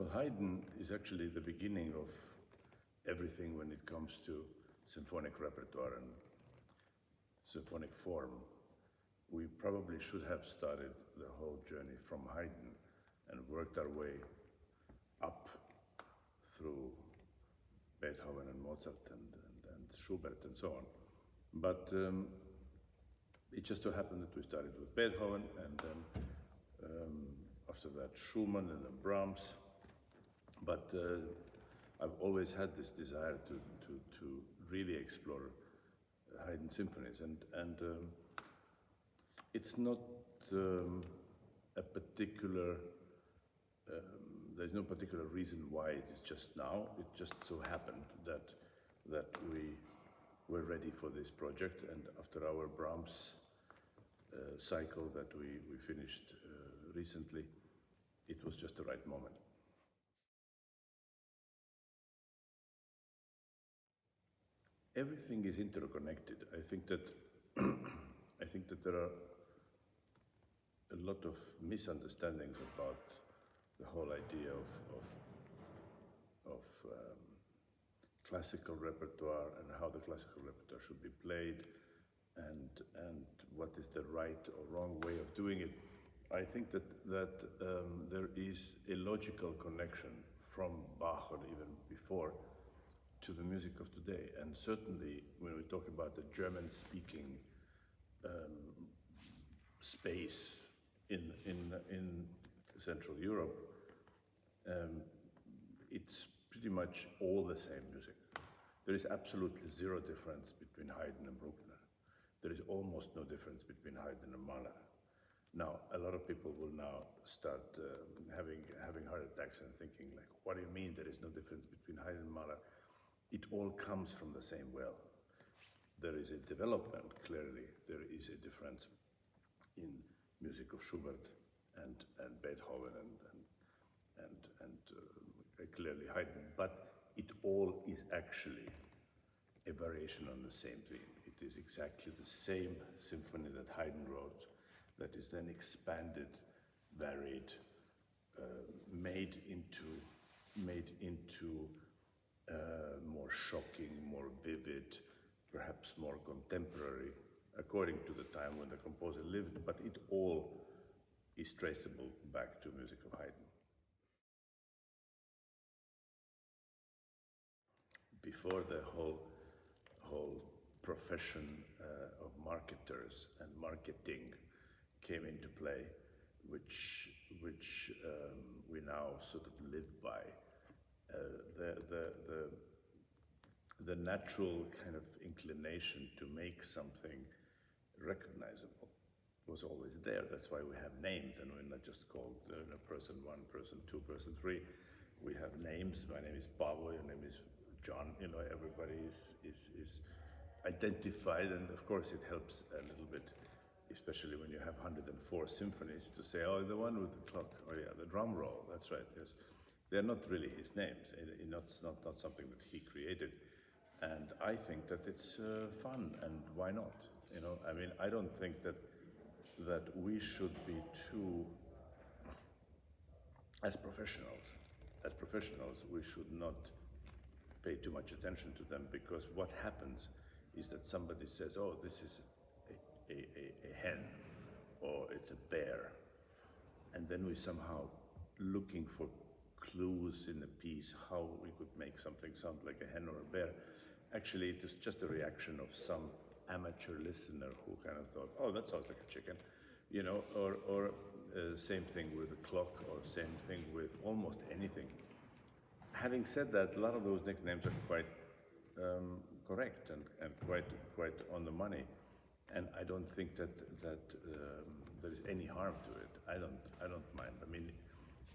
Well, Haydn is actually the beginning of everything when it comes to symphonic repertoire and symphonic form. We probably should have started the whole journey from Haydn and worked our way up through Beethoven and Mozart and Schubert and so on. But it just so happened that we started with Beethoven and then after that Schumann and then Brahms. But I've always had this desire to really explore Haydn symphonies, and it's not a particular, there's no particular reason why it is just now. It just so happened that we were ready for this project, and after our Brahms cycle that we finished recently, it was just the right moment. Everything is interconnected. I think that there are a lot of misunderstandings about the whole idea of classical repertoire and how the classical repertoire should be played, and what is the right or wrong way of doing it. I think that there is a logical connection from Bach or even before to the music of today, and certainly when we talk about the German-speaking space in Central Europe, it's pretty much all the same music. There is absolutely zero difference between Haydn and Bruckner. There is almost no difference between Haydn and Mahler. Now, a lot of people will now start having heart attacks and thinking like, what do you mean there is no difference between Haydn and Mahler? It all comes from the same well. There is a development, clearly. There is a difference in music of Schubert and Beethoven and clearly Haydn, but it all is actually a variation on the same theme. It is exactly the same symphony that Haydn wrote, that is then expanded, varied, made into more shocking, more vivid, perhaps more contemporary, according to the time when the composer lived, but it all is traceable back to music of Haydn. Before the whole profession of marketers and marketing came into play, which we now sort of live by, the natural kind of inclination to make something recognizable was always there. That's why we have names, and we're not just called person one, person two, person three. We have names. My name is Paavo, your name is John. You know, everybody is identified, and of course it helps a little bit, especially when you have 104 symphonies, to say, oh, the one with the clock, oh yeah, the drum roll, that's right, yes. They're not really his names. It's not something that he created. And I think that it's fun, and why not? You know, I mean, I don't think that we should be too, as professionals, we should not pay too much attention to them, because what happens is that somebody says, oh, this is a hen, or it's a bear, and then we somehow looking for clues in a piece how we could make something sound like a hen or a bear. Actually, it is just a reaction of some amateur listener who kind of thought, oh, that sounds like a chicken, you know, or same thing with a clock, or same thing with almost anything. Having said that, a lot of those nicknames are quite correct and quite on the money, and I don't think that there is any harm to it. I don't mind. I mean,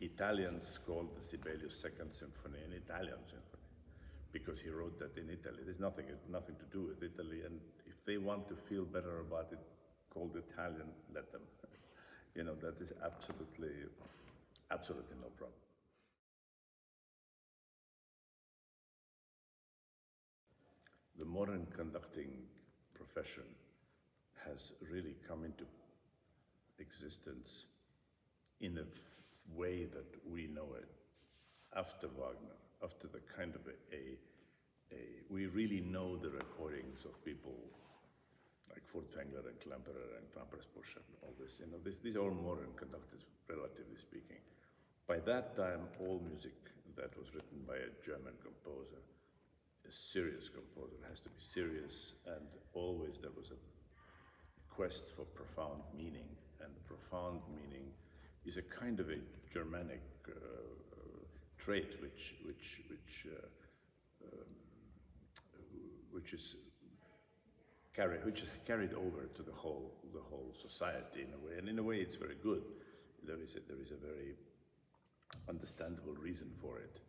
Italians called the Sibelius Second Symphony an Italian symphony because he wrote that in Italy. There's nothing to do with Italy, and if they want to feel better about it, called Italian, let them. You know, that is absolutely no problem. The modern conducting profession has really come into existence in a way that we know it after Wagner, after the kind of we really know the recordings of people like Furtwängler and Klemperer and Knappersbusch and all this. You know, these are all modern conductors, relatively speaking. By that time, all music that was written by a German composer, a serious composer, has to be serious, and always there was a quest for profound meaning, and profound meaning is a kind of a Germanic trait which is carried over to the whole society in a way, and in a way it's very good. There is a very understandable reason for it,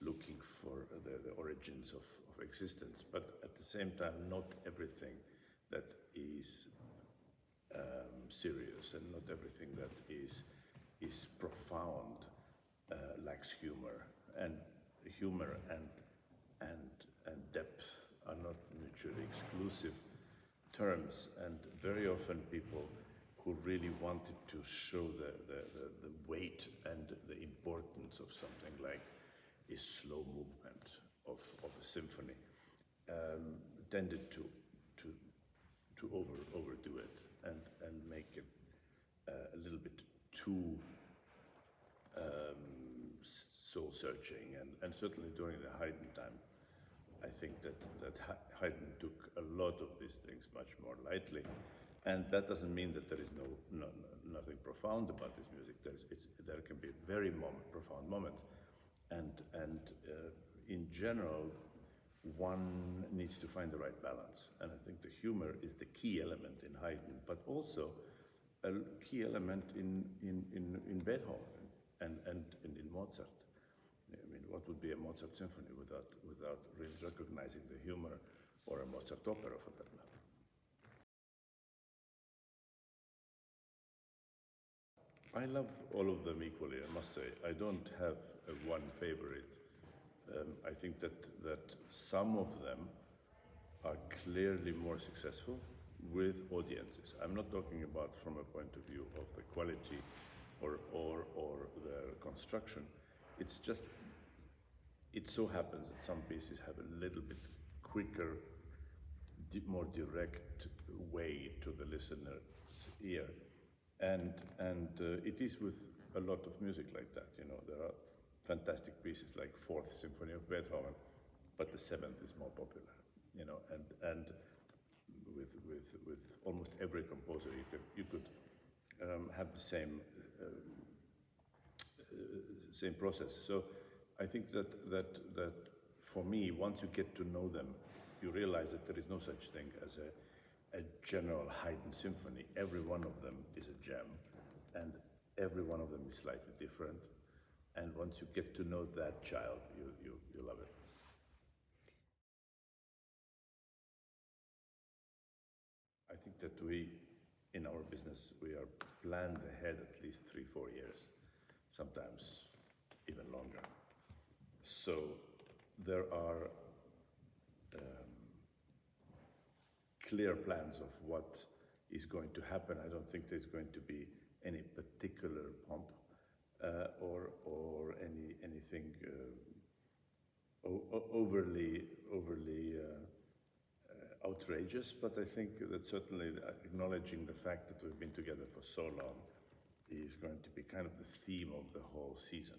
looking for the origins of existence, but at the same time, not everything that is serious and not everything that is profound lacks humor, and humor and depth are not mutually exclusive terms, and very often people who really wanted to show the weight and the importance of something like a slow movement of a symphony tended to overdo it and make it a little bit too soul-searching, and certainly during the Haydn time, I think that Haydn took a lot of these things much more lightly, and that doesn't mean that there is nothing profound about this music. There can be very profound moments, and in general, one needs to find the right balance, and I think the humor is the key element in Haydn, but also a key element in Beethoven and in Mozart. I mean, what would be a Mozart symphony without really recognizing the humor, or a Mozart opera for that matter? I love all of them equally, I must say. I don't have one favorite. I think that some of them are clearly more successful with audiences. I'm not talking about from a point of view of the quality or the construction. It's just, it so happens that some pieces have a little bit quicker, more direct way to the listener's ear. And it is with a lot of music like that, you know. There are fantastic pieces like Fourth Symphony of Beethoven, but the Seventh is more popular, you know. And with almost every composer, you could have the same process. So I think that for me, once you get to know them, you realize that there is no such thing as a general Haydn symphony. Every one of them is a gem, and every one of them is slightly different. And once you get to know that child, you love it. I think that we, in our business, we are planned ahead at least 3-4 years, sometimes even longer. So there are clear plans of what is going to happen. I don't think there's going to be any particular pomp or anything overly outrageous, but I think that certainly acknowledging the fact that we've been together for so long is going to be kind of the theme of the whole season.